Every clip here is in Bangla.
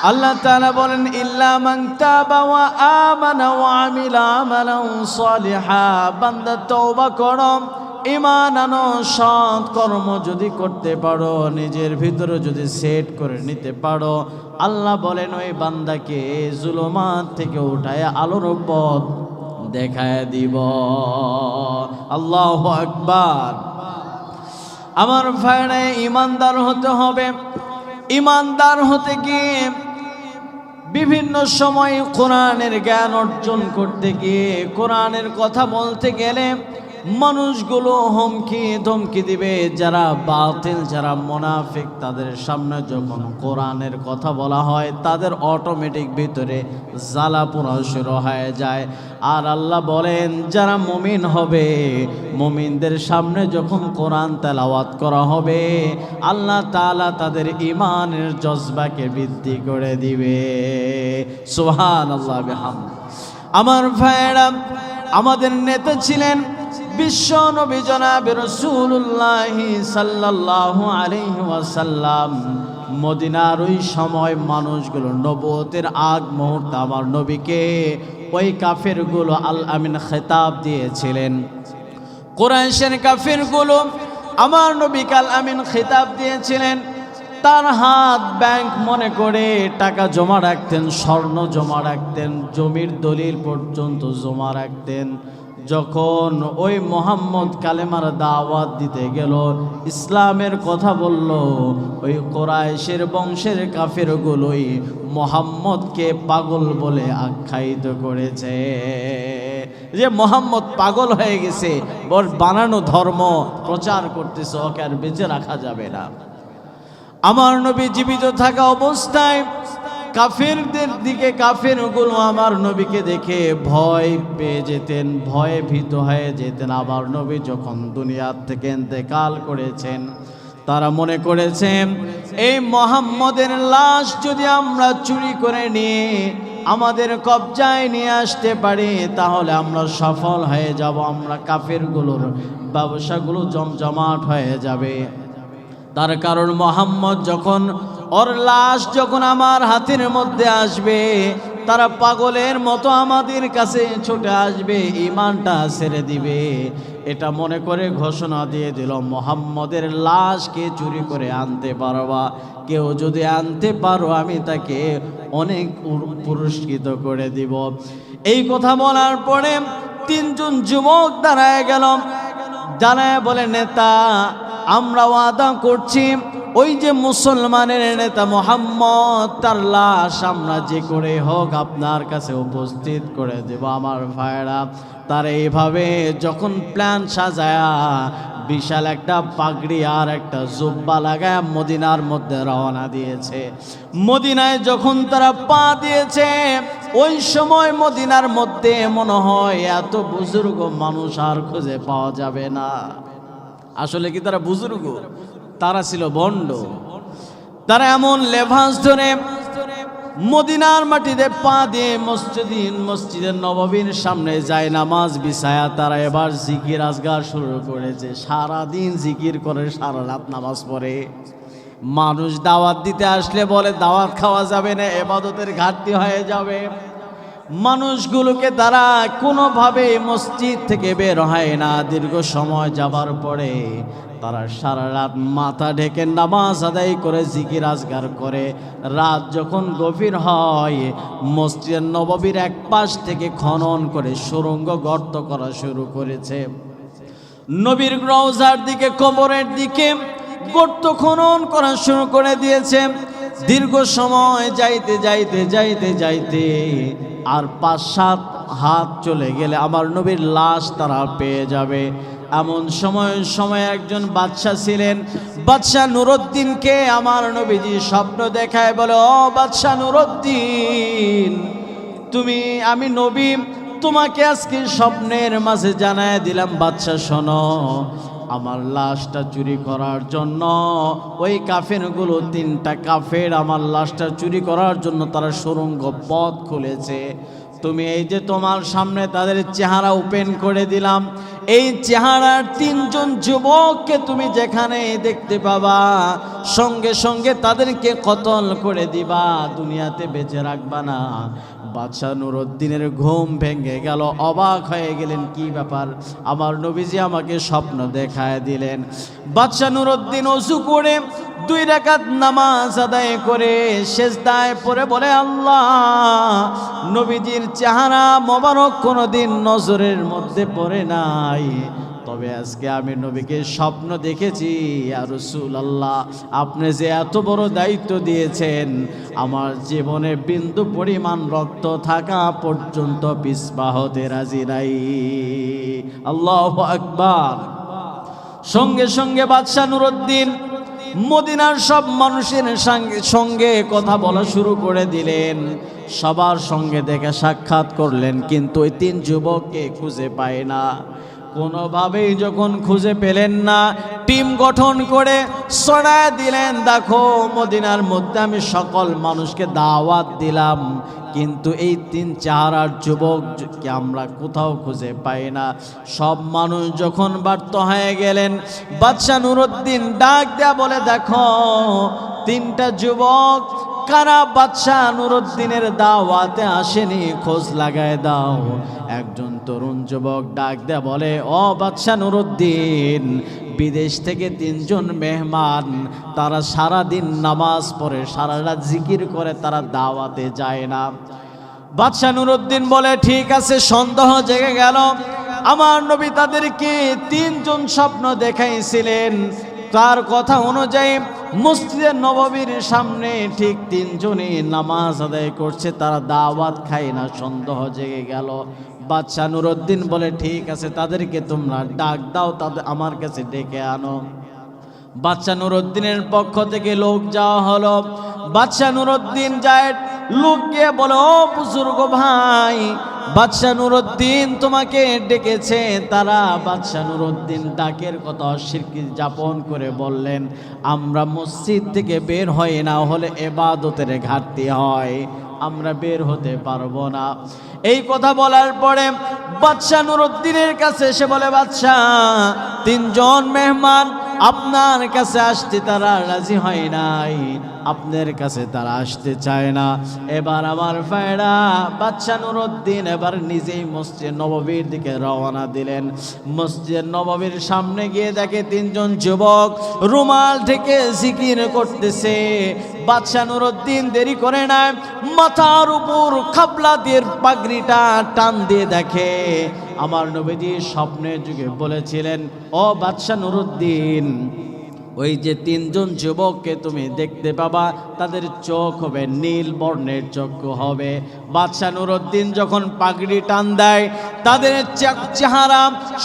আল্লাহ তাআলা বলেন ইল্লা মান তাবা ওয়া আমানা ওয়া আমিলা আমালান সালিহা, বান্দা তওবা করো, ঈমান আনো, সৎ কর্ম যদি করতে পারো, নিজের ভিতরে যদি সেট করে নিতে পারো, আল্লাহ বলেন ওই বান্দাকে জুলুমাত থেকে উঠায় আলোর পথ দেখায় দিব। আল্লাহু আকবার। আমার ভাইরা, ঈমানদার হতে হবে। ঈমানদার হতে গিয়ে বিভিন্ন সময় কোরআনের জ্ঞান অর্জন করতে গিয়ে, কোরআনের কথা বলতে গেলে মানুষগুলো হুমকি ধমকি দিবে। যারা বাতিল, যারা মুনাফিক, তাদের সামনে যখন কোরআনের কথা বলা হয় তাদের অটোমেটিক ভিতরে জ্বালা পোড়া শুরু হয়ে যায়। আর আল্লাহ বলেন যারা মুমিন হবে, মুমিনদের সামনে যখন কোরআন তেলাওয়াত করা হবে, আল্লাহ তাআলা তাদের ঈমানের জজবাকে বৃদ্ধি করে দিবে। সুবহানাল্লাহ বিহামদিহি। আমার ভাইরা, আমাদের নেতা ছিলেন বিশ্ব নবী জনাব রাসূলুল্লাহ সাল্লাল্লাহু আলাইহি ওয়াসাল্লাম। মদিনার ওই সময় মানুষগুলো নবুয়তের আগ মুহূর্তে আমার নবীকে ওই কাফেরগুলো আল আমিন খেতাব দিয়েছিলেন। কুরাইশের কাফেরগুলো আমার নবীকে আল আমিন খেতাব দিয়েছিলেন। তার হাত ব্যাংক মনে করে টাকা জমা রাখতেন, স্বর্ণ জমা রাখতেন, জমির দলিল পর্যন্ত জমা রাখতেন। যখন ওই মোহাম্মদ কালেমার দাওয়াত দিতে গেল, ইসলামের কথা বলল, ওই কুরাইশের বংশের কাফেরগুলোই মোহাম্মদকে পাগল বলে আখ্যায়িত করেছে, যে মোহাম্মদ পাগল হয়ে গেছে, ওর বানানো ধর্ম প্রচার করতেছে, ওকে আর বেঁচে রাখা যাবে না। আমার নবী জীবিত থাকা অবস্থায় কাফেরদের দিকে কাফেরগুলো আমার নবীকে দেখে ভয় পেয়ে যেতেন, ভয়ে ভীত হয়ে যেতেন। আমার নবী যখন দুনিয়ার থেকে ইন্তেকাল করেছেন, তারা মনে করেছেন এই মুহাম্মদের লাশ যদি আমরা চুরি করে নিয়ে আমাদের কবজায় নিয়ে আসতে পারি, তাহলে আমরা সফল হয়ে যাব, আমরা কাফেরগুলোর ব্যবসাগুলো জমজমাট হয়ে যাবে। তার কারণ মুহাম্মদ যখন, ওর লাশ যখন আমার হাতের মধ্যে আসবে, তারা পাগলের মতো আমাদের কাছে ছুটে আসবে, ঈমানটা ছেড়ে দিবে। এটা মনে করে ঘোষণা দিয়ে দিল, মুহাম্মদের লাশকে চুরি করে আনতে পারবা, কেউ যদি আনতে পারো আমি তাকে অনেক পুরস্কৃত করে দিব। এই কথা বলার পরে তিনজন যুবক দাঁড়ায় গেল। দাঁড়ায় বলে, নেতা, আমরা ওয়াদা করছি ওই যে মুসলমানের নেতা মুহাম্মদ, তার লাশ আমরা যে করে হোক আপনার কাছে উপস্থিত করে দেব। আমার ভাইরা, তার এইভাবে যখন প্ল্যান সাজায়া বিশাল একটা পাগড়ি আর একটা জুব্বা লাগায় মদিনার মধ্যে রওনা দিয়েছে। মদিনায় যখন তারা পা দিয়েছে, ওই সময় মদিনার মধ্যে মনে হয় এত বুজুর্গ মানুষ আর খুঁজে পাওয়া যাবে না। আসলে কি তারা বুজুর্গ? তারা ছিল ভণ্ড। তারা এমন লেভাস ধরে মদিনার মাটিতে পা দিয়ে মসজিদের নববীর সামনে যায় নামাজ বিছায়া তারা এবার জিকির আজগার শুরু করেছে। সারাদিন জিকির করে, সারা রাত নামাজ পড়ে। মানুষ দাওয়াত দিতে আসলে বলে দাওয়াত খাওয়া যাবে না, ইবাদতের ঘাটতি হয়ে যাবে। মানুষগুলোকে তারা কোনোভাবে মসজিদ থেকে বের হয় না। দীর্ঘ সময় যাবার পরে তারা সারা রাত মাথা ঢেকে নামাজ আদায় করে জিকির আজগার করে। রাত যখন গভীর হয়, মসজিদের নববীর এক পাশ থেকে খনন করে সুড়ঙ্গ গর্ত করা শুরু করেছে। নবীর রওজার দিকে, কবরের দিকে গর্ত খনন করা শুরু করে দিয়েছে। দীর্ঘ সময় যাইতে যাইতে যাইতে যাইতে আর ৫-৭ হাত চলে গেলে আমার নবীর লাশ তারা পেয়ে যাবে। এমন সময় একজন বাদশা ছিলেন, বাদশা নুরউদ্দিনকে আমার নবীজি স্বপ্ন দেখায়, বলে, ও বাদশা নুরউদ্দিন, আমি নবী, তোমাকে আজকে স্বপ্নের মাঝে জানায় দিলাম। বাদশা শোনো, আমার লাশটা চুরি করার জন্য ওই কাফেরগুলো, 3টা কাফের আমার লাশটা চুরি করার জন্য তারা সুড়ঙ্গ পথ খুলেছে। তুমি এই যে তোমার সামনে তাদের চেহারা ওপেন করে দিলাম, এই চেহারার 3জন যুবককে তুমি যেখানে দেখতে পাবা, সঙ্গে সঙ্গে তাদেরকে কতল করে দিবা, দুনিয়াতে বেঁচে রাখবা না। বাদশাহ নুরউদ্দিনের ঘুম ভেঙে গেল, অবাক হয়ে গেলেন, কি ব্যাপার, আমার নবীজি আমাকে স্বপ্ন দেখায় দিলেন। বাদশাহ নুরউদ্দিন ওযু করে 2 রাকাত নামাজ আদায় করে সেজদায় পড়ে বলে, আল্লাহ, নবীজির চেহারা মোবারক কোনোদিন নজরের মধ্যে পড়ে নাই, তবে আজকে আমি নবীকে স্বপ্ন দেখেছি। ইয়া রাসূলুল্লাহ, আপনি যে এত বড় দায়িত্ব দিয়েছেন, আমার জীবনে বিন্দু পরিমাণ রক্ত থাকা পর্যন্ত পিছপা হতে রাজি নাই। আল্লাহু আকবার। সঙ্গে সঙ্গে বাদশাহ নুরউদ্দিন মদিনার সব মানুষের সঙ্গে কথা বলা শুরু করে দিলেন, সবার সঙ্গে দেখা সাক্ষাৎ করলেন, কিন্তু ওই 3 যুবককে খুঁজে পায় না। কোনোভাবেই যখন খুঁজে পেলেন না, টিম গঠন করে ছড়ায় দিলেন, দেখো মদিনার মধ্যে আমি সকল মানুষকে দাওয়াত দিলাম, কিন্তু এই 3 চেহারার যুবককে আমরা কোথাও খুঁজে পাই না। সব মানুষ যখন ব্যর্থ হয়ে গেলেন, বাদশাহ নুরউদ্দিন ডাক দেয়া বলে, দেখো 3টা যুবক কারা বাদশাহ নুরউদ্দিনের দাওয়াতে আসেনি, খোঁজ লাগায় দাও। একজন তরুণ যুবক ডাক দেয়া বলে, ও বাদশাহ নুরউদ্দিন, বিদেশ থেকে 3 জন মেহমান, তারা সারা দিন নামাজ পড়ে, সারা রাত জিকির করে, তারা দাওয়াতে যায় না। বাদশাহ নুরউদ্দিন বলে, ঠিক আছে, সন্দেহ জেগে গেল, আমার নবী তাদেরকে 3 জন স্বপ্ন দেখাইছিলেন, তার কথা অনুযায়ী মসজিদে নববীর সামনে ঠিক 3 জনই নামাজ আদায় করছে, তারা দাওয়াত খায় না, সন্দেহ জেগে গেল। বাদশাহ নুরউদ্দিন বলে, ঠিক আছে, তাদেরকে তোমরা ডাক দাও, তাদের আমার কাছে ডেকে আনো। বাদশাহ নুরউদ্দিনের পক্ষ থেকে লোক যাওয়া হলো। বাদশাহ নুরউদ্দিন যায়, লোক গিয়ে বলে, ও বুজুর্গ ভাই, বাদশাহ নুরউদ্দিন তোমাকে ডেকেছে। তারা বাদশাহ নুরউদ্দিন ডাকের কথা অস্বীকৃতি যাপন করে বললেন, আমরা মসজিদ থেকে বের হই না হলে ইবাদতের ঘাটতি হয়, আমরা বের হতে পারবো না। এই কথা বলার পরে বাদশাহ নুরউদ্দিনের কাছে এসে বলে, বাদশাহ, 3 জন মেহমান আপনার কাছে আসতে তারা রাজি হয় নাই, আপনার কাছে তারা আসতে চায় না। এবার আমার ভাইরা, বাদশাহ নুরউদ্দিন এবার নিজেই মসজিদ নববীর দিকে রওনা দিলেন। মসজিদ নববীর সামনে গিয়ে দেখে 3 জন যুবক রুমাল থেকে জিকির করতেছে। বাদশাহ নুরউদ্দিন দেরি করে না, মাথার উপর খাবলা দিয়ে পাগড়িটা টান দিয়ে দেখে, আমার নবীজি স্বপ্নের যুগে বলেছিলেন, ও বাদশাহ নুরউদ্দিন, ওই যে 3 জন যুবককে তুমি দেখতে পাবা, তাদের চোখ হবে নীল বর্ণের চক্ষু হবে। বাদশাহ নুরউদ্দিন যখন পাগড়ি টান দেয়, তাদের চেহারা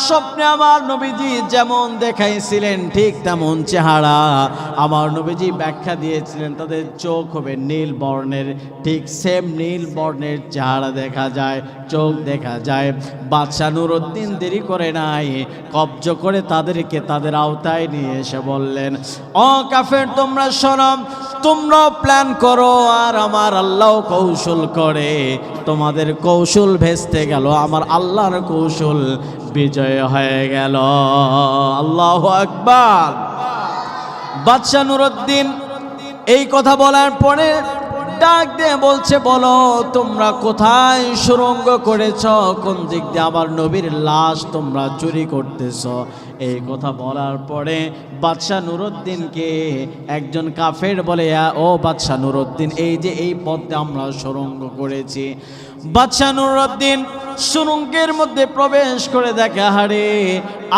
স্বপ্নে আমার নবীজি যেমন দেখাইছিলেন ঠিক তেমন চেহারা। আমার নবীজি ব্যাখ্যা দিয়েছিলেন, তাদের চোখ হবে নীল বর্ণের, ঠিক সেম নীল বর্ণের চেহারা দেখা যায়, চোখ দেখা যায়। বাদশাহ নুরউদ্দিন দেরি করে নাই, কব্জ করে তাদেরকে তাদের আওতায় নিয়ে এসে বললেন, ও কাফের, তোমরা শোনো, তোমরা প্ল্যান করো আর আমার আল্লাহ কৌশল করে, তোমাদের কৌশল ভেস্তে গেল, আমার আল্লাহর কৌশল বিজয় হয়ে গেল। আল্লাহু আকবার। বাদশাহ নুরউদ্দিন এই কথা বলার পরে ডাক দিয়ে বলছে, বলো তোমরা কোথায় সুড়ঙ্গ করেছ, কোন দিক দিয়ে আমার নবীর লাশ তোমরা চুরি করতেছ। এই কথা বলার পরে বাদশাহ নুরউদ্দিনকে একজন কাফের বলে, ও বাদশাহ নুরউদ্দিন, এই যে এই পথে আমরা সুড়ঙ্গ করেছি। বাদশাহ নুরউদ্দিন সুড়ঙ্গের মধ্যে প্রবেশ করে দেখে, হারে,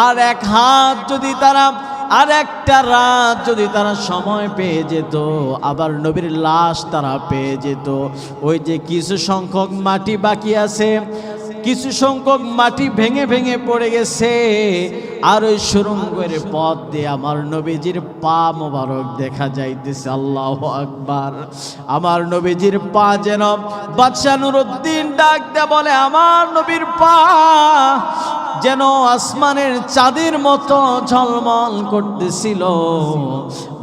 আর এক হাত যদি তারা, আর একটা রাত যদি তারা সময় পেয়ে যেত, আবার নবীর লাশ তারা পেয়ে যেত। ওই যে কিছু সংখ্যক মাটি বাকি আছে, কিছু সংখ্যক মাটি ভেঙে ভেঙে পড়ে গেছে, আর ওই সুড়ঙ্গের পথ দিয়ে আমার নবীজির পা মোবারক দেখা যাইতেছে। আল্লাহু আকবার। আমার নবীজির পা যেন, বাদশাহ নুরউদ্দিন ডাক দেয়া বলে, আমার নবীর পা যেন আসমানের চাঁদের মতো ঝলমল করতেছিল।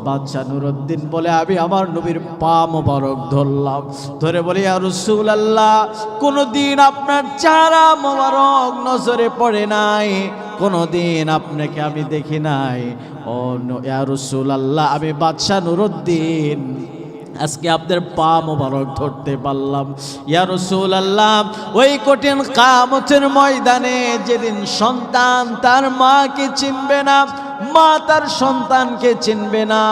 বাদশাহ নুরউদ্দিন বলে, আমি আমার নবীর পা মোবারক ধরলাম, ধরে বলি, ইয়া রাসূলুল্লাহ, কোনদিন আপনার চেহারা মোবারক নজরে পড়ে নাই, কোনদিন আপনাকে আমি দেখি নাই। ও ইয়া রাসূলুল্লাহ, আমি বাদশা নুরউদ্দিন আজকে আপনার পা মোবারক ধরতে পারলাম। ইয়া রাসূলুল্লাহ, ওই কঠিন কিয়ামতের ময়দানে যেদিন সন্তান তার মাকে চিনবে না, মা তার সন্তানকে চিনবে না,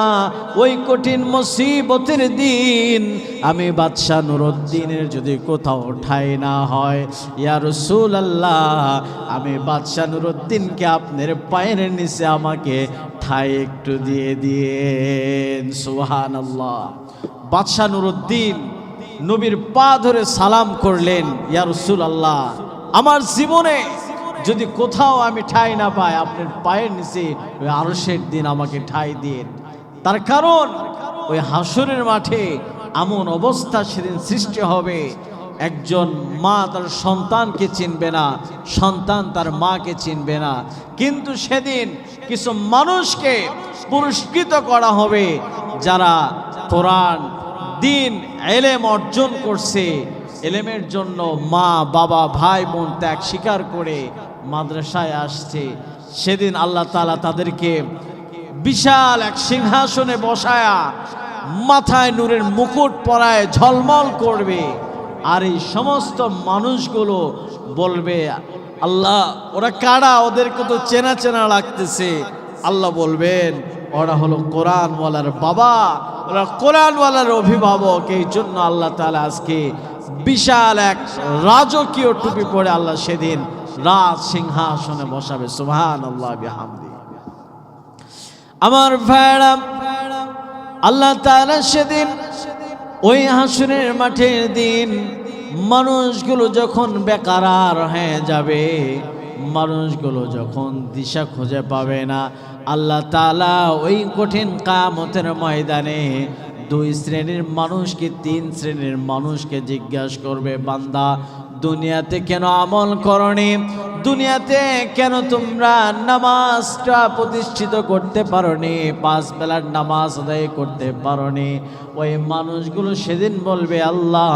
ওই কঠিন মুসিবতের দিন আমি বাদশা নুরউদ্দিনের যদি কোথাও ঠাঁই না হয়, ইয়া রাসূলুল্লাহ, আমি বাদশা নুরউদ্দিনকে আপনার পায়ের নিচে আমাকে ঠাঁই একটু দিয়ে দিয়েন। সুবহানাল্লাহ। বাদশা নুরউদ্দিন নবীর পা ধরে সালাম করলেন, ইয়া রাসূলুল্লাহ, আমার জীবনে যদি কোথাও আমি ঠাঁই না পাই, আপনার পায়ের নিচে ওই আরশের দিন আমাকে ঠাঁই দিন। তার কারণ ওই হাসরের মাঠে এমন অবস্থা সেদিন সৃষ্টি হবে, একজন মা তার সন্তানকে চিনবে না, সন্তান তার মাকে চিনবে না। কিন্তু সেদিন কিছু মানুষকে পুরস্কৃত করা হবে যারা কোরআন, দিন, এলেম অর্জন করছে, এলেমের জন্য মা বাবা ভাই বোন ত্যাগ স্বীকার করে মাদ্রাসায় আসছে। সেদিন আল্লাহ তাআলা তাদেরকে বিশাল এক সিংহাসনে বসায়া মাথায় নূরের মুকুট পরায় ঝলমল করবে। আর এই সমস্ত মানুষগুলো বলবে, আল্লাহ ওরা কারা, ওদেরকে তো চেনা চেনা লাগতেছে। আল্লাহ বলবেন, ওরা হলো কোরআনওয়ালার বাবা, ওরা কোরআনওয়ালার অভিভাবক। এই জন্য আল্লাহ তাআলা আজকে বিশাল এক রাজকীয় টুপি পরে আল্লাহ সেদিন রাজ সিংহাসনে বসাবে। সুবহানাল্লাহ বিহামদি। আমার ভাইরা, আল্লাহ তাআলা সেদিন ওই হাসরের মাঠের দিন মানুষগুলো যখন বেকারার হয়ে যাবে, মানুষগুলো যখন দিশা খুঁজে পাবে না, আল্লাহ তাআলা ওই কঠিন কিয়ামতের ময়দানে দুই শ্রেণীর মানুষকে, তিন শ্রেণীর মানুষকে জিজ্ঞাসা করবে, বান্দা দুনিয়াতে কেন আমল করনি, দুনিয়াতে কেন তোমরা নামাজটা প্রতিষ্ঠিত করতে পারোনি, 5 বেলার নামাজ আদায় করতে পারোনি। ওই মানুষগুলো সেদিন বলবে, আল্লাহ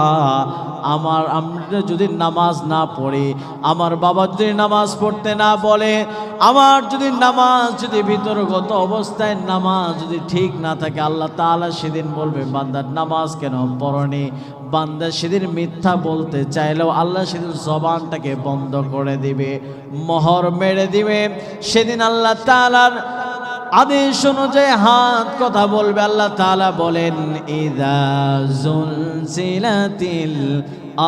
আমরা যদি নামাজ না পড়ি, আমার বাবা যদি নামাজ পড়তে না বলে, আমার যদি নামাজ যদি ভিতরগত অবস্থায় নামাজ যদি ঠিক না থাকে, আল্লাহ তাআলা সেদিন বলবে, বান্দার নামাজ কেন পড়নি। বান্দা সেদিন মিথ্যা বলতে চাইলেও আল্লাহ সেদিন জবানটাকে বন্ধ করে দিবে, মোহর মেরে দিবে। সেদিন আল্লাহ তাআলার আদেশ অনুযায়ী হাত কথা বলবে। আল্লাহ তাআলা বলেন, ইযা জুলজিলাতিল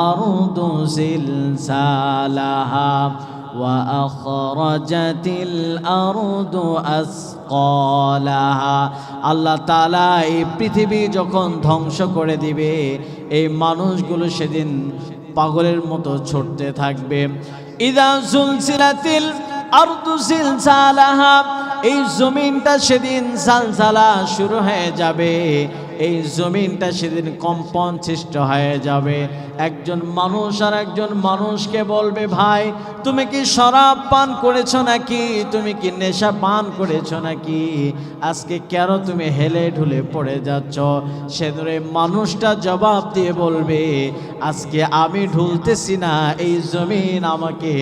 আরদু জিলজালাহা ওয়া আখরাজাতিল আরদু আসকালাহা। আল্লাহ তাআলা এই পৃথিবী যখন ধ্বংস করে দিবে, এই মানুষগুলো সেদিন পাগলের মতো ছুটতে থাকবে। ইযা জুলজিলাতিল আরদু জিলজালাহা, এই জমিনটা সেদিন জালজালা শুরু হয়ে যাবে, এই জমিনটা সেদিন কম্পন সৃষ্টি হয়ে যাবে। একজন মানুষ আর একজন মানুষকে বলবে, ভাই তুমি কি শরাব পান করেছো নাকি, তুমি কি নেশা পান করেছো নাকি, আজকে কেন তুমি হেলে ঢুলে পড়ে যাচ্ছ? সেদিন মানুষটা জবাব দিয়ে বলবে, আজকে আমি ঢুলতেছি না, এই জমিন আমাকে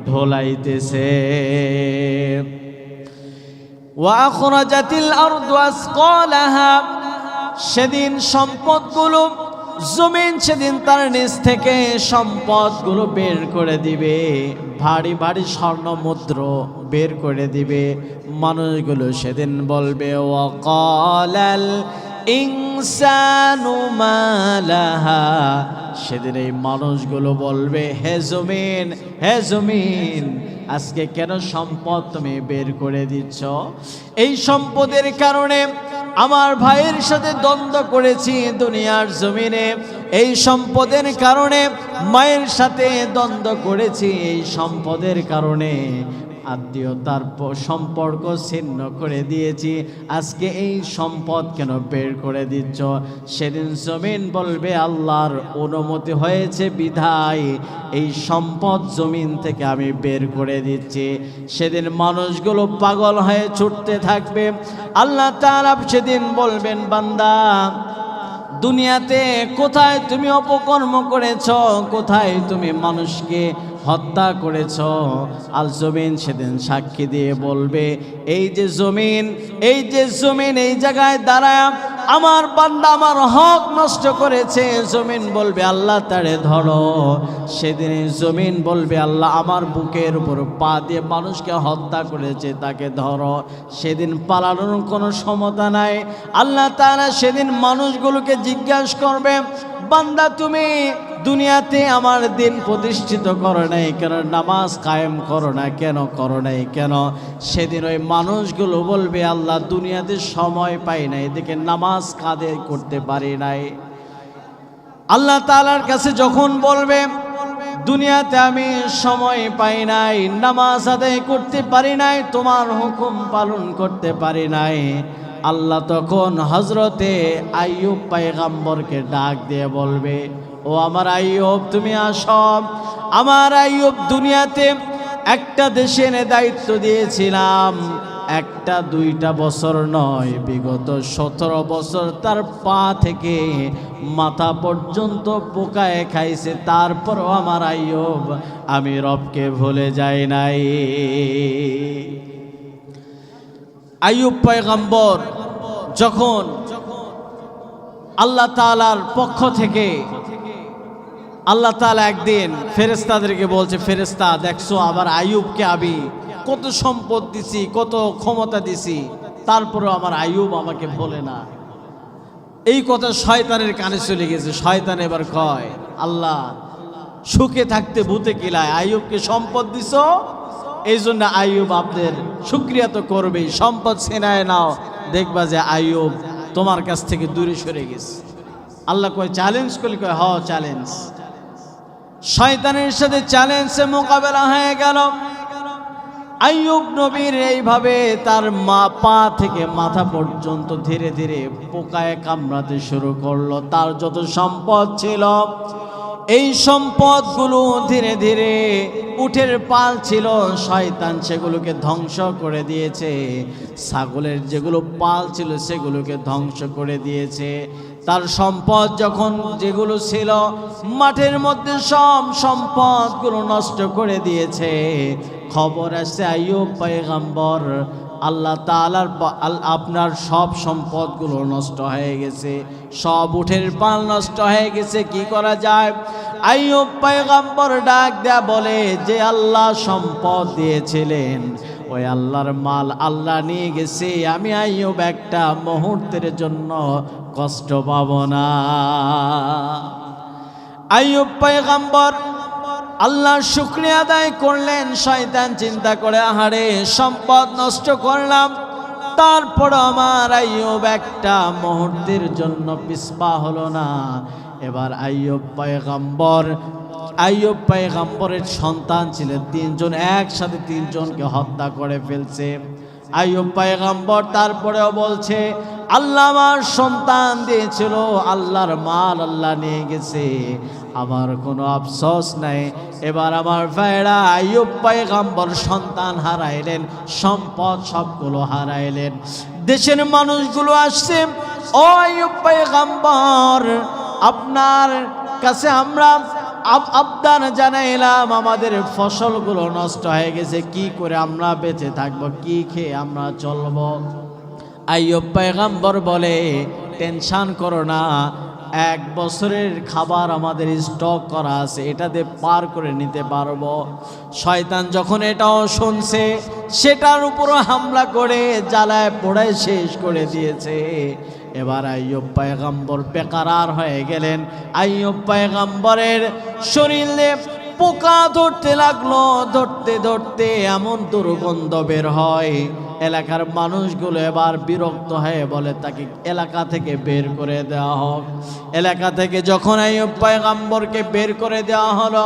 ঢোলাইতেছে। ওয়া আখরাজাতিল আরদু আসকালাহা, সেদিন সম্পদগুলো, জমিন সেদিন তার নিচ থেকে সম্পদগুলো বের করে দিবে, ভারী ভারী স্বর্ণ মুদ্র বের করে দিবে। মানুষগুলো সেদিন বলবে, ওয়াকালাল ইনসানু মা লাহা, সেদিন এই মানুষগুলো বলবে, হে জমিন, হে জমিন, আজকে কেন সম্পদ তুমি বের করে দিচ্ছ? এই সম্পদের কারণে আমার ভাইয়ের সাথে দ্বন্দ্ব করেছি দুনিয়ার জমিনে, এই সম্পদের কারণে মায়ের সাথে দ্বন্দ্ব করেছি, এই সম্পদের কারণে আত্মীয়তার সম্পর্ক ছিন্ন করে দিয়েছি, আজকে এই সম্পদ কেন বের করে দিচ্ছ? সেদিন জমিন বলবে, আল্লাহর অনুমতি হয়েছে বিধায় এই সম্পদ জমিন থেকে আমি বের করে দিচ্ছি। সেদিন মানুষগুলো পাগল হয়ে ছুটতে থাকবে। আল্লাহ তাআলা সেদিন বলবেন, বান্দা দুনিয়াতে কোথায় তুমি অপকর্ম করেছ, কোথায় তুমি মানুষকে হত্যা করেছ। আল জমিন সেদিন সাক্ষী দিয়ে বলবে, এই যে জমিন এই জায়গায় দাঁড়ায় আমার বান্দা আমার হক নষ্ট করেছে। জমিন বলবে আল্লাহ তারে ধরো। সেদিন জমিন বলবে আল্লাহ আমার বুকের উপর পা দিয়ে মানুষকে হত্যা করেছে তাকে ধরো। সেদিন পালানোর কোনো ক্ষমতা নাই। আল্লাহ তাআলা সেদিন মানুষগুলোকে জিজ্ঞাসা করবে, বান্দা তুমি দুনিয়াতে আমার দিন প্রতিষ্ঠিত করো নাই কেন, নামাজ কায়েম করো না কেন, করো নাই কেন? সেদিন ওই মানুষগুলো বলবে আল্লাহ দুনিয়াতে সময় পাই নাই, এদিকে নামাজ কাঁধে করতে পারি নাই। আল্লাহ তাআলার কাছে যখন বলবে দুনিয়াতে আমি সময় পাই নাই, নামাজ আদায় করতে পারি নাই, তোমার হুকুম পালন করতে পারি নাই, আল্লাহ তখন হযরতে আইয়ুব পয়গম্বরকে ডাক দিয়ে বলবে, ও আমার আইয়ুব তুমি আসো। আমার আইয়ুব দুনিয়াতে একটা দেশের দায়িত্ব দিয়েছিলাম, একটা দুইটা বছর নয়, বিগত 17 বছর তার পা থেকে মাথা পর্যন্ত পোকায় খাইছে, তারপরও আমার আইয়ুব আমি রবকে ভুলে যাই নাই। আইয়ুব পয়গম্বর যখন আল্লাহ তাআলার পক্ষ থেকে আল্লাহ তাআলা একদিন ফেরেশতাদেরকে বলছে, ফেরেশতা দেখছো আবার আইয়ুবকে আমি কত সম্পদ দিছি, কত ক্ষমতা দিছি, তারপরেও আমার আইয়ুব আমাকে ভোলে না। এই কথা শয়তানের কানে চলে গেছে। শয়তান এবার কয়, আল্লাহ সুখে থাকতে ভূতে কিলায়, আইয়ুবকে সম্পদ দিছো, এই জন্য আইয়ুব আপনাদের শুকরিয়া তো করবেই, সম্পদ ছিনায় নাও, দেখবা যে আইয়ুব তোমার কাছ থেকে দূরে সরে গেছে। আল্লাহ কয় চ্যালেঞ্জ করলে, কয় হ চ্যালেঞ্জ। শয়তানের সাথে চ্যালেঞ্জে মোকাবেলা হয়ে গেল। আইয়ুব নবীর এইভাবে তার পা থেকে মাথা পর্যন্ত ধীরে ধীরে পোকায় কামড়াতে শুরু করলো। তার যত সম্পদ ছিল এই সম্পদগুলো ধীরে ধীরে, উটের পাল ছিল শয়তান সেগুলোকে ধ্বংস করে দিয়েছে, ছাগলের যেগুলো পাল ছিল সেগুলোকে ধ্বংস করে দিয়েছে। তার সম্পদ যখন যেগুলো ছিল মাঠের মধ্যে সব সম্পদগুলো নষ্ট করে দিয়েছে। খবর আসছে আইয়ুব পয়গম্বর আল্লাহ তাআলার আপনার সব সম্পদগুলো নষ্ট হয়ে গেছে, সব উটের পাল নষ্ট হয়ে গেছে, কি করা যায়? আইয়ুব পয়গম্বর ডাক দেয়া বলে, যে আল্লাহ সম্পদ দিয়েছিলেন ওই আল্লাহর মাল আল্লাহ নিয়ে গেছে, আমি আইয়ুব একটা মুহূর্তের জন্য কষ্ট পাব না। আইয়ুব পয়গম্বর আল্লাহর শুকরিয়া আদায় করলেন। শয়তান চিন্তা করে, আহারে সম্পদ নষ্ট করলাম, তারপর আমার আইয়ুব একটা মুহূর্তের জন্য পিছপা হলো না। এবার আইয়ুব পয়গম্বরের সন্তান ছিলেন 3 জন, একসাথে 3 জনকে হত্যা করে ফেলছে। আইয়ুব পয়গম্বর তারপরেও বলছে, আল্লাহ আমার সন্তান দিয়েছিল, আল্লাহর মাল আল্লাহ নিয়ে গেছে, আমার কোনো আফসোস নাই। এবার আমার ভাইরা আইয়ুব পয়গম্বর সন্তান হারাইলেন, সম্পদ সবগুলো হারাইলেন। দেশের মানুষগুলো আসছে, ও আইয়ুব পয়গম্বর আপনার কাছে আমরা আবদার জানাইলাম, আমাদের ফসলগুলো নষ্ট হয়ে গেছে, কি করে আমরা বেঁচে থাকবো, কি খেয়ে আমরা চলবো? আইয়ুব পয়গম্বর বলে, টেনশন করো না, 1 বছরের খাবার আমাদের স্টক করা আছে, এটা দিয়ে পার করে নিতে পারবো। শয়তান যখন এটাও শুনছে, সেটার উপরও হামলা করে জ্বালায় পোড়ায় শেষ করে দিয়েছে। এবার আইয়ুব পয়গম্বর বেকারার হয়ে গেলেন। আইয়ুব পয়গম্বরের শরীরে পোকা ধরতে লাগলো, ধরতে ধরতে এমন দুর্গন্ধ বের হয়, এলাকার মানুষগুলো এবার বিরক্ত হয়ে বলে তাকে এলাকা থেকে বের করে দেওয়া হোক। এলাকা থেকে যখন আইয়ুব পয়গম্বরকে বের করে দেওয়া হলো,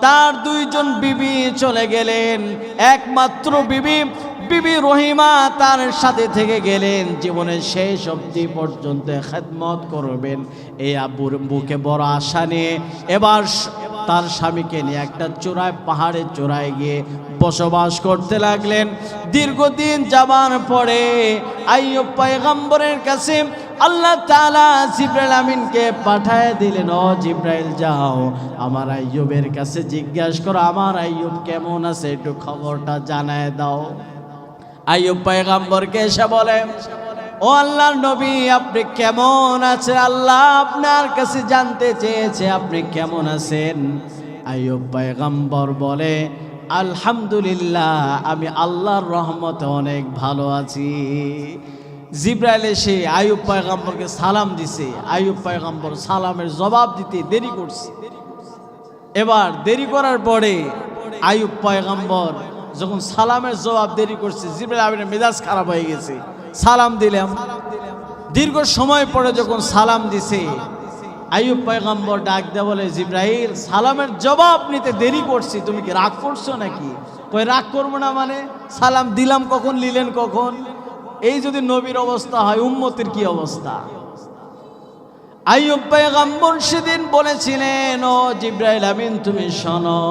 তার 2 জন বিবি চলে গেলেন। একমাত্র বিবি রহিমা তার সাথে থেকে গেলেন, জীবনের শেষ অবধি পর্যন্ত খেদমত করবেন এই আব্বুর বুকে বড় আশা নিয়ে এবার তার স্বামীকে নিয়ে একটা চূড়ায়, পাহাড়ের চূড়ায় গিয়ে বসবাস করতে লাগলেন। দীর্ঘদিন যাবার পরে আইয়ুব পয়গম্বরের কাছে আল্লাহ তাআলা জিবরাইল আমিনকে পাঠায় দিলেন, ও জিবরাইল যাও আমার আইয়ুবের কাছে জিজ্ঞাসা করো আমার আইয়ুব কেমন আছে, একটু খবরটা জানায় দাও। আইয়ুব পয়গম্বরকে এসে বলে, ও আল্লাহর নবী আপনি কেমন আছেন, আল্লাহ আপনার কাছে জানতে চেয়েছে আপনি কেমন আছেন। আইয়ুব পয়গম্বর বলে, আলহামদুলিল্লাহ আমি আল্লাহর রহমতে অনেক ভালো আছি। জিবরাইল এসে আইয়ুব পয়গম্বরকে সালাম দিছে। আইয়ুব পয়গম্বর সালামের জবাব দিতে দেরি করছে। এবার দেরি করার পরে আইয়ুব পয়গম্বর যখন সালামের জবাব দেরি করছে, জিবরাইল আমিনের মেজাজ খারাপ হয়ে গেছে। সালাম দিলাম, দীর্ঘ সময় পরে যখন সালাম দিছে, আইয়ুব পয়গম্বর ডাক দেয়া বলে, জিবরাইল সালামের জবাব নিতে দেরি করছি, তুমি কি রাগ করছো নাকি? কই রাগ করবো না মানে, সালাম দিলাম কখন, নিলেন কখন? এই যদি নবীর অবস্থা হয় উম্মতের কি অবস্থা? আইয়ুব পয়গম্বর সেদিন বলেছিলেন, ও জিবরাইল আমিন তুমি শোনো,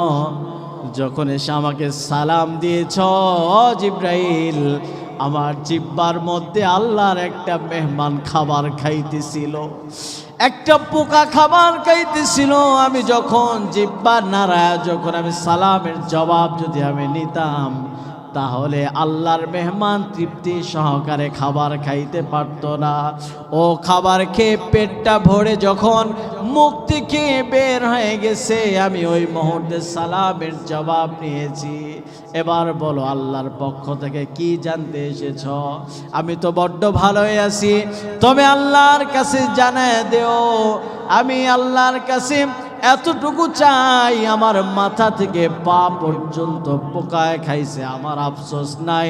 যখন এসে আমাকে সালাম দিয়েছ জিবরাইল, আমার জিহ্বার মধ্যে আল্লাহর একটা মেহমান খাবার খাইতেছিল, একটা পোকা খাবার খাইতেছিল। আমি যখন জিহ্বা নাড়ায় যখন আমি সালামের জবাব যদি আমি নিতাম, তাহলে আল্লাহর মেহমান তৃপ্তি সহকারে খাবার খাইতে পারত না। ও খাবার খেয়ে পেটটা ভরে যখন মুখ থেকে বের হয়ে গেছে, আমি ওই মুহূর্তে সালামের জবাব নিয়েছি। এবার বলো আল্লাহর পক্ষ থেকে কি জানতে এসেছ? আমি তো বড্ড ভালোই আছি, তবে আল্লাহর কাছে জানায় দেও, আমি আল্লাহর কাছে এতটুকু চাই, আমার মাথা থেকে পা পর্যন্ত পোকায় খাইছে, আমার আফসোস নাই,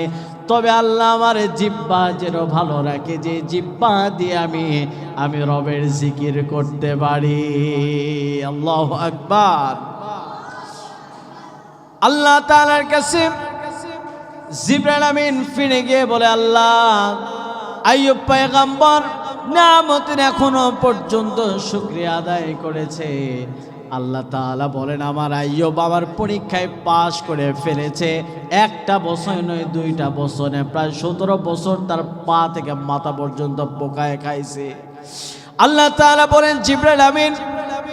তবে আল্লাহ আমার জিহ্বা যেন ভালো রাখে, যে জিহ্বা দিয়ে আমি রবের জিকির করতে পারি। আল্লাহু আকবার। আল্লাহ তাআলার কাছে জিবরাইল আমিন ফিরে গিয়ে বলে, আল্লাহ আইয়ুব পয়গম্বর নিয়ামতের এখনো পর্যন্ত শুকরিয়া আদায় করেছে। আল্লাহ তাআলা বলেন, আমার আইয়ুব আমার পরীক্ষায় পাশ করে ফেলেছে। একটা বছর নয়, 2টা বছর নয়, প্রায় 17 বছর তার পা থেকে মাথা পর্যন্ত পোকায় খাইছে। আল্লাহ তাআলা বলেন, জিবরাইল আমিন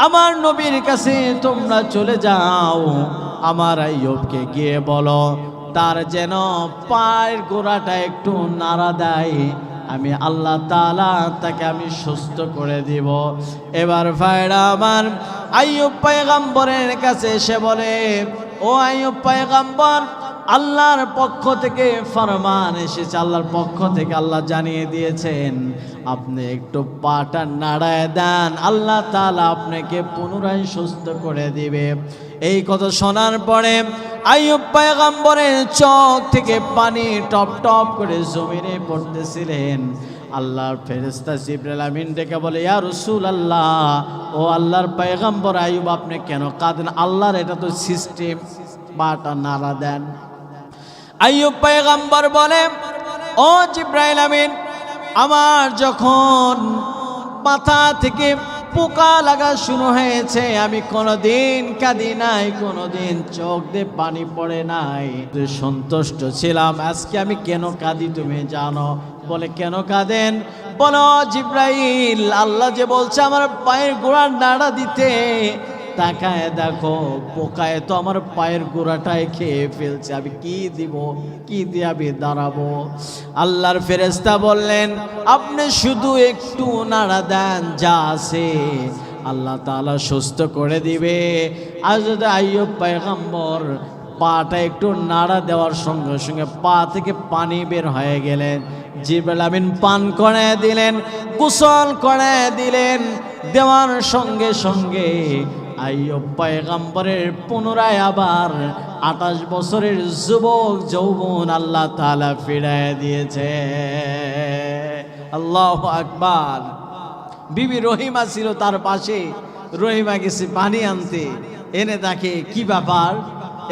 আমার নবীর কাছে তোমরা চলে যাও, আমার আইয়ুবকে গিয়ে বলো তার যেন পায়ের গোড়াটা একটু নাড়া দেয়, আমি আল্লাহ তাআলা তাকে আমি সুস্থ করে দিব। এবার ভাইরা আমার আইয়ুব পয়গম্বরের কাছে এসে বলে, ও আইয়ুব পয়গম্বর আল্লাহর পক্ষ থেকে ফরমান এসেছে, আল্লাহর পক্ষ থেকে আল্লাহ জানিয়ে দিয়েছেন আপনি একটু পাটা নাড়ায় দেন, আল্লাহ তাআলা আপনাকে পুনরায় সুস্থ করে দিবে। এই কথা শোনার পরে আইয়ুব পয়গম্বরের চোখ থেকে পানি টপ টপ করে জমিনে পড়তেছিলেন। আল্লাহর ফেরেশতা জিবরাইল আমিন ডেকে বলে, ইয়া রাসূলুল্লাহ, ও আল্লাহর পয়গম্বর আইয়ুব আপনি কেন কাঁদেন? আল্লাহর এটা তো সিস্টেম, পাটা নাড়া দেন। আইয়ুব পয়গম্বর বলে, ও জিবরাইল আমিন আমার যখন মাথা থেকে পোকা লাগা শুরু হয়েছে, আমি কোনোদিন কাঁদি নাই, কোনোদিন চোখ দিয়ে পানি পড়ে নাই, সন্তুষ্ট ছিলাম। আজকে আমি কেন কাঁদি তুমি জানো? বলে কেন কাঁদেন? বলো জিবরাইল আল্লাহ যে বলছে আমার পায়ের গোড়া নাড়া দিতে, তাকায় দেখো পোকায় তো আমার পায়ের গোড়াটায় খেয়ে ফেলছে, আমি কি দিব, কি দিয়ে আমি দাঁড়াবো? আল্লাহর ফেরেশতা বললেন, আপনি শুধু একটু নাড়া দেন, যা আছে আল্লাহ তাআলা সুস্থ করে দিবে। আর যদি আইয়ুব পয়গম্বর পাটা একটু নাড়া দেওয়ার সঙ্গে সঙ্গে পা থেকে পানি বের হয়ে গেলেন। জিবরাইল আমিন পান করে দিলেন, গোসল করে দিলেন, দেওয়ার সঙ্গে সঙ্গে আইয়ুব পয়গম্বরের পুনরায় আবার 28 বছরের যুবক যৌবন আল্লাহ তাআলা ফিরিয়ে দিয়েছে। আল্লাহু আকবার। বিবি রহিমা ছিল তার পাশে, রহিমা গেছে পানি আনতে, এনে দেখে কি ব্যাপার,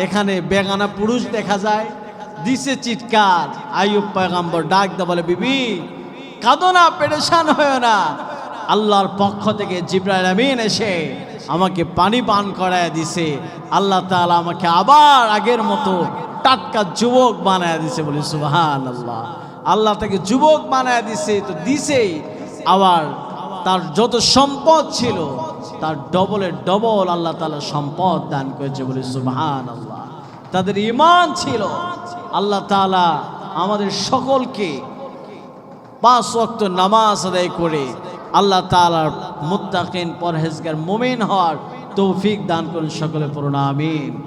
এখানে বেগানা পুরুষ দেখা যায়, দিছে চিৎকার। আইয়ুব পয়গম্বর ডাক দে বলে, বিবি কাঁদো না, পেরেশান হয় না, আল্লাহর পক্ষ থেকে জিবরাইল আমিন এসে আমাকে পানি পান করায় দিছে, আল্লাহ তাআলা আমাকে আবার আগের মতো টাটকা যুবক বানায় দিছে। বলি সুবহানাল্লাহ। আল্লাহ তাকে যুবক বানায় দিছে, তো দিছেই, আবার তার যত সম্পদ ছিল তার ডবলের ডবল আল্লাহ তাআলা সম্পদ দান করেছে বলে সুবহানাল্লাহ। তাদের ঈমান ছিল। আল্লাহ তাআলা আমাদের সকলকে 5 ওয়াক্ত নামাজ আদায় করে আল্লাহ তাআলার মুত্তাকিন পরহেজগার মুমিন হওয়ার তৌফিক দান করুন সকলে পড়ুন আমিন।